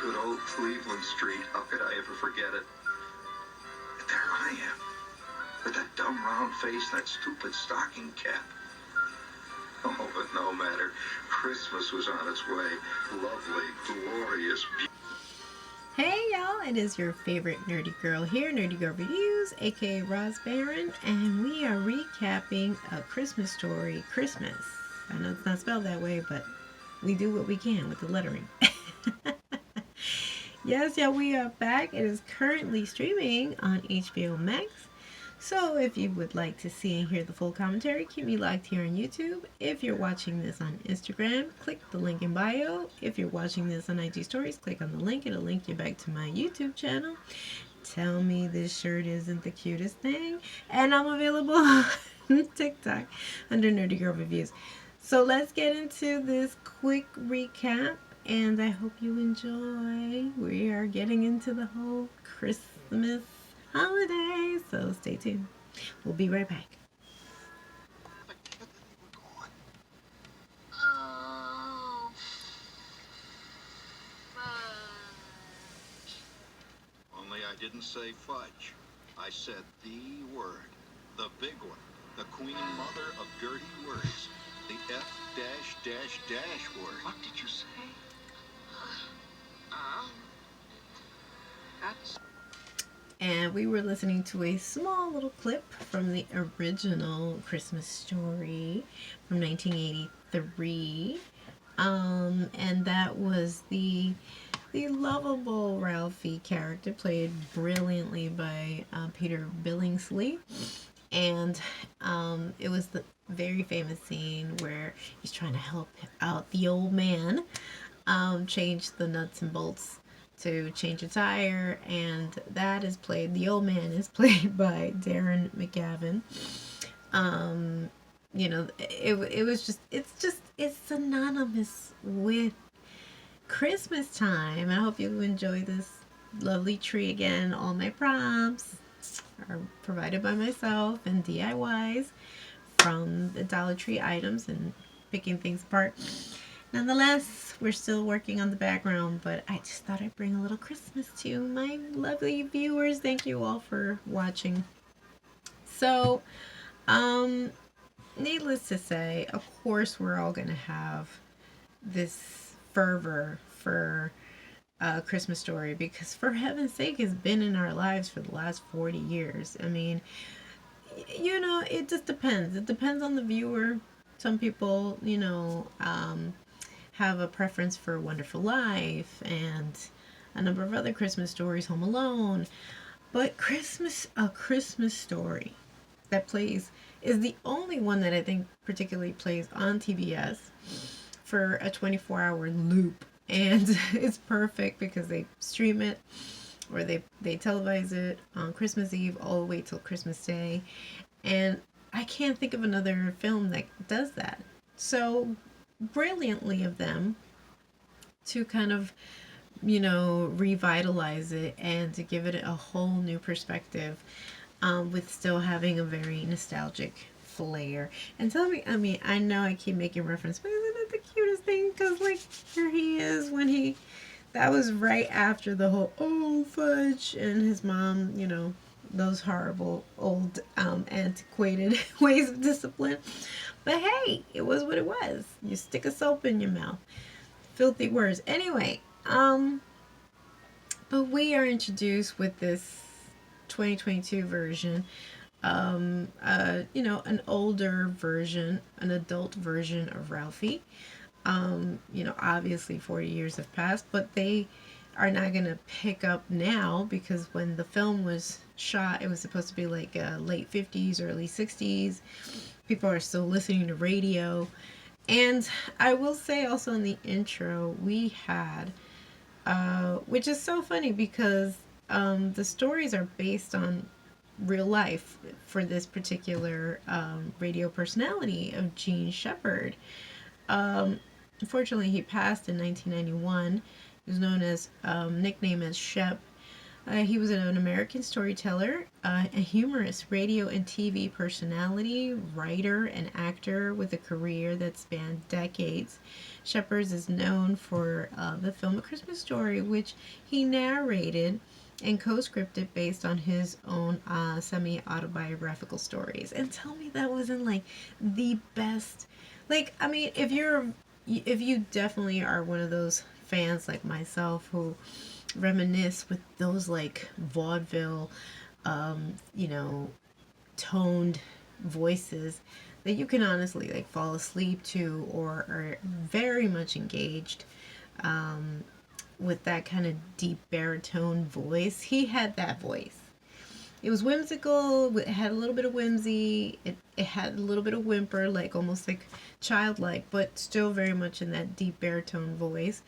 good old Cleveland Street. How could I ever forget it? And there I am, with that dumb round face and that stupid stocking cap. Oh, but no matter. Christmas was on its way. Lovely, glorious, Hey y'all, it is your favorite nerdy girl here, Nerdy Girl Reviews, aka Roz Barron, and we are recapping A Christmas Story Christmas. I know it's not spelled that way, but we do what we can with the lettering. Yes, yeah, we are back. It is currently streaming on HBO Max. So if you would like to see and hear the full commentary, keep me locked here on YouTube. If you're watching this on Instagram, click the link in bio. If you're watching this on IG Stories, click on the link. It'll link you back to my YouTube channel. Tell me this shirt isn't the cutest thing. And I'm available on TikTok under Nerdygirlreviews. So let's get into this quick recap. And I hope you enjoy. We are getting into the whole Christmas holidays, so stay tuned. We'll be right back. Oh, fudge. Only I didn't say fudge. I said the word. The big one. The queen mother of dirty words. The F-dash-dash-dash word. What did you say? That's... And we were listening to a small little clip from the original Christmas Story from 1983. And that was the lovable Ralphie character, played brilliantly by Peter Billingsley. And it was the very famous scene where he's trying to help out the old man change the nuts and bolts to change a tire, and that is played, the old man is played by Darren McGavin. You know, it was just, it's synonymous with Christmas time. I hope you enjoy this lovely tree again. All my props are provided by myself and DIYs from the Dollar Tree items and picking things apart. Nonetheless, we're still working on the background, but I just thought I'd bring a little Christmas to my lovely viewers. Thank you all for watching. So, needless to say, of course, we're all going to have this fervor for a Christmas Story, because for heaven's sake, it's been in our lives for the last 40 years. I mean, you know, it just depends. It depends on the viewer. Some people, you know, have a preference for Wonderful Life and a number of other Christmas stories, Home Alone. But A Christmas Story that plays is the only one that I think particularly plays on TBS for a 24-hour loop. And it's perfect because they stream it, or they televise it on Christmas Eve all the way till Christmas Day. And I can't think of another film that does that so brilliantly of them to kind of, you know, revitalize it and to give it a whole new perspective, with still having a very nostalgic flair. And tell me, I mean, I know I keep making reference, but isn't it the cutest thing? Because, like, here he is when that was right after the whole, oh, fudge, and his mom, you know, those horrible old antiquated ways of discipline. But hey, it was what it was. You stick a soap in your mouth. Filthy words. Anyway, but we are introduced with this 2022 version, you know, an older version, an adult version of Ralphie. You know, obviously 40 years have passed, but they are not going to pick up now, because when the film was shot, it was supposed to be like late 50s, early 60s. People are still listening to radio. And I will say also in the intro, we had, which is so funny because the stories are based on real life for this particular radio personality of Gene Shepard. Unfortunately, he passed in 1991. He was known as, nickname as Shep. He was an American storyteller, a humorous radio and TV personality, writer, and actor with a career that spanned decades. Shepard is known for the film A Christmas Story, which he narrated and co-scripted based on his own semi-autobiographical stories. And tell me that wasn't like the best. Like, I mean, if you definitely are one of those fans like myself who reminisce with those like vaudeville, you know, toned voices that you can honestly like fall asleep to or are very much engaged with that kind of deep baritone voice. He had that voice. It was whimsical. It had a little bit of whimsy. It had a little bit of whimper, like almost like childlike, but still very much in that deep baritone voice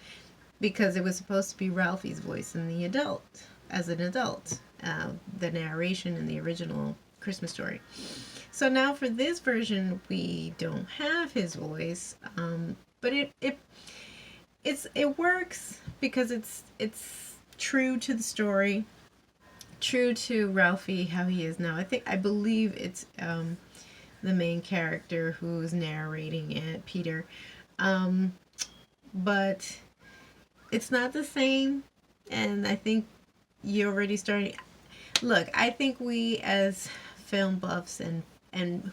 because it was supposed to be Ralphie's voice in the adult, as an adult, the narration in the original Christmas Story. So now for this version, we don't have his voice, but it works because it's true to the story, true to Ralphie how he is now. I believe it's the main character who's narrating it, Peter, but it's not the same, and I think you're already starting. Look, I think we as film buffs and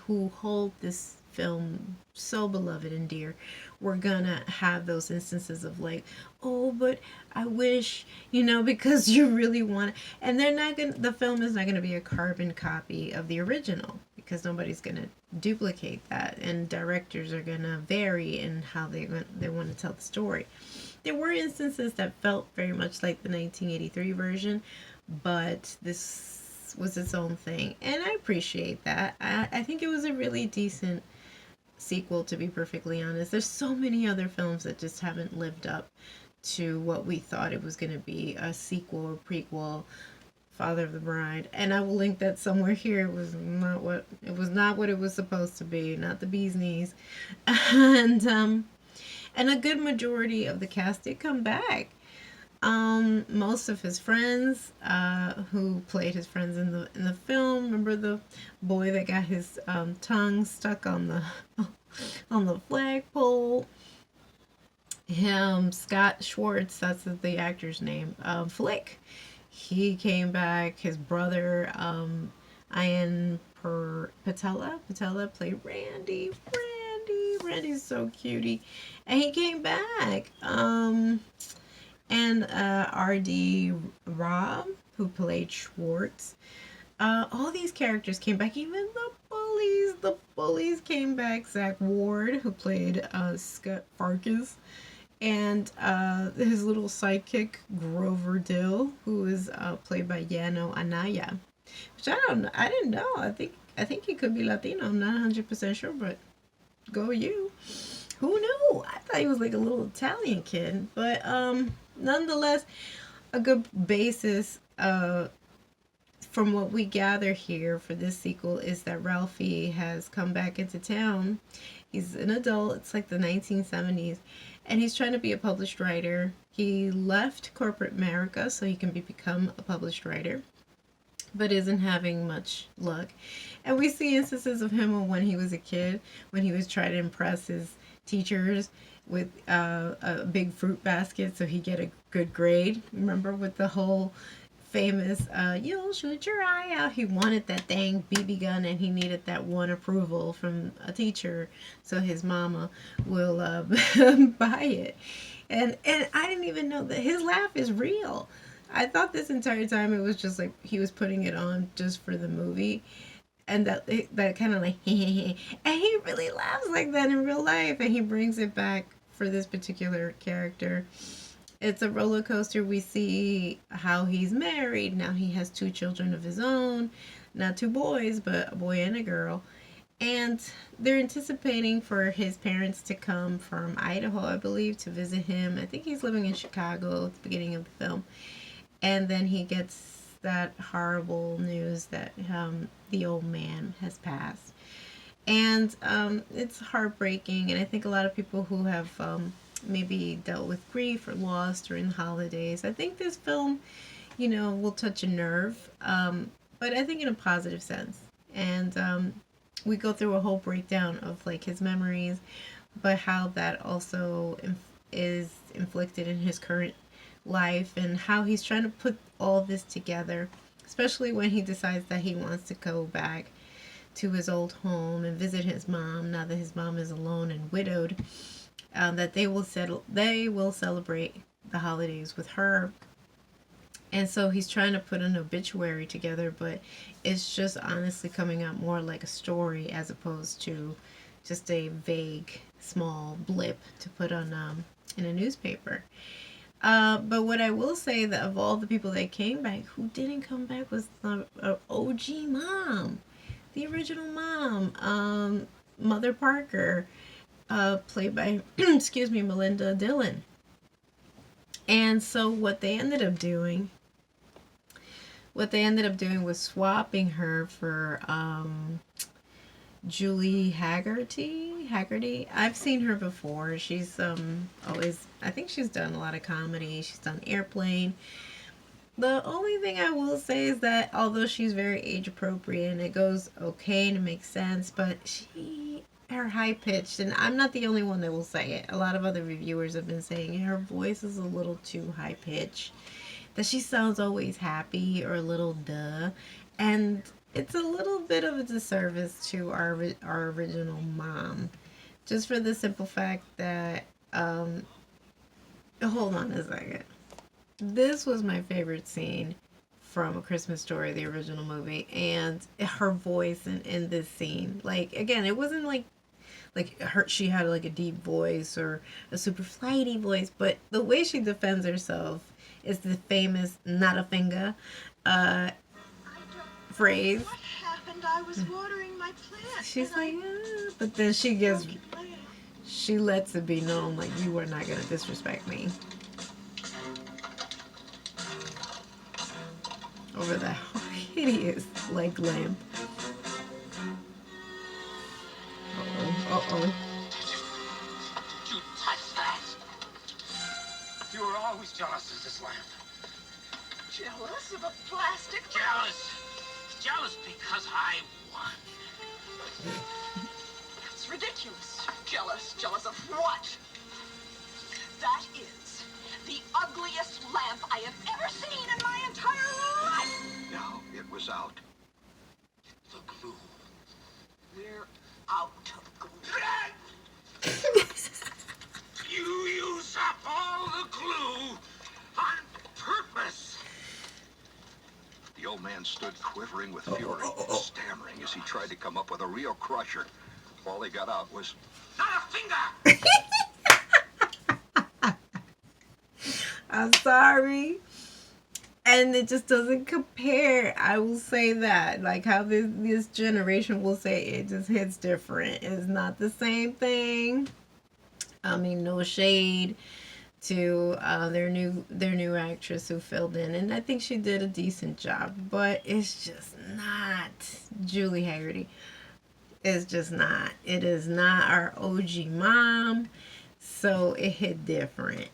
who hold this film so beloved and dear, we're gonna have those instances of like, oh, but I wish, because you really want it. And the film is not gonna be a carbon copy of the original because nobody's gonna duplicate that, and directors are gonna vary in how they want to tell the story. There were instances that felt very much like the 1983 version, but this was its own thing, and I appreciate that. I think it was a really decent sequel, to be perfectly honest. There's so many other films that just haven't lived up to what we thought it was going to be, a sequel or prequel. Father of the Bride, and I will link that somewhere here. It was not what it was supposed to be, not the bee's knees. And a good majority of the cast did come back. Most of his friends, who played his friends in the film. Remember the boy that got his tongue stuck on the on the flagpole? Him, Scott Schwartz, that's the actor's name. Flick, he came back. His brother, Ian Patella played Randy. Randy's so cutie, and he came back. And R.D. Rob, who played Schwartz. All these characters came back. Even the bullies came back. Zach Ward, who played Scott Farkas, and his little sidekick Grover Dill, who is played by Yano Anaya, which I didn't know. I think he could be Latino. I'm not 100% sure, but go you. Who knew? I thought he was like a little Italian kid, but nonetheless, a good basis from what we gather here for this sequel is that Ralphie has come back into town. He's an adult. It's like the 1970s, and he's trying to be a published writer. He left corporate America so he can become a published writer, but isn't having much luck. And we see instances of him when he was a kid, when he was trying to impress his teachers with a big fruit basket so he get a good grade. Remember with the whole famous you'll shoot your eye out. He wanted that dang BB gun, and he needed that one approval from a teacher so his mama will buy it. And I didn't even know that his laugh is real. I thought this entire time it was just like he was putting it on just for the movie, and that kind of like and he really laughs like that in real life, and he brings it back for this particular character. It's a roller coaster. We see how he's married. Now he has 2 children of his own. Not 2 boys, but a boy and a girl. And they're anticipating for his parents to come from Idaho, I believe, to visit him. I think he's living in Chicago at the beginning of the film. And then he gets that horrible news that the old man has passed. And it's heartbreaking. And I think a lot of people who have maybe dealt with grief or loss during the holidays, I think this film will touch a nerve, but I think in a positive sense. And we go through a whole breakdown of like his memories, but how that also is inflicted in his current life and how he's trying to put all this together, especially when he decides that he wants to go back to his old home and visit his mom now that his mom is alone and widowed. That they will celebrate the holidays with her, and so he's trying to put an obituary together, but it's just honestly coming out more like a story as opposed to just a vague small blip to put on in a newspaper. But what I will say that of all the people that came back, who didn't come back was the OG mom, the original mom, Mother Parker, played by excuse me, Melinda Dillon. And so what they ended up doing was swapping her for Julie Haggerty. I've seen her before. She's always, I think she's done a lot of comedy. She's done Airplane. The only thing I will say is that although she's very age appropriate and it goes okay and it makes sense, but her high pitched, and I'm not the only one that will say it. A lot of other reviewers have been saying her voice is a little too high pitched, that she sounds always happy or a little duh, and it's a little bit of a disservice to our original mom, just for the simple fact that hold on a second. This was my favorite scene from A Christmas Story, the original movie, and her voice in this scene. Like again, it wasn't like her she had like a deep voice or a super flighty voice, but the way she defends herself is the famous "not a finger" phrase. What happened? I was watering my plant. She's like, but then she lets it be known like you are not gonna disrespect me over that hideous leg lamp. Uh-oh. You touch that? You were always jealous of this lamp. Jealous of a plastic Jealous. Jealous because I won. That's ridiculous. Jealous? Jealous of what? That is the ugliest lamp I have ever seen in my entire life. No, it was out. The glue. We're out of glue. You use up all the glue on purpose. The old man stood quivering with fury, stammering as he tried to come up with a real crusher. All he got out was, Not a finger! I'm sorry. And it just doesn't compare. I will say that. Like how this generation will say it just hits different. It's not the same thing. I mean, no shade to their new actress who filled in, and I think she did a decent job, but it's just not Julie Haggerty. It's just not. It is not our OG mom, so it hit different.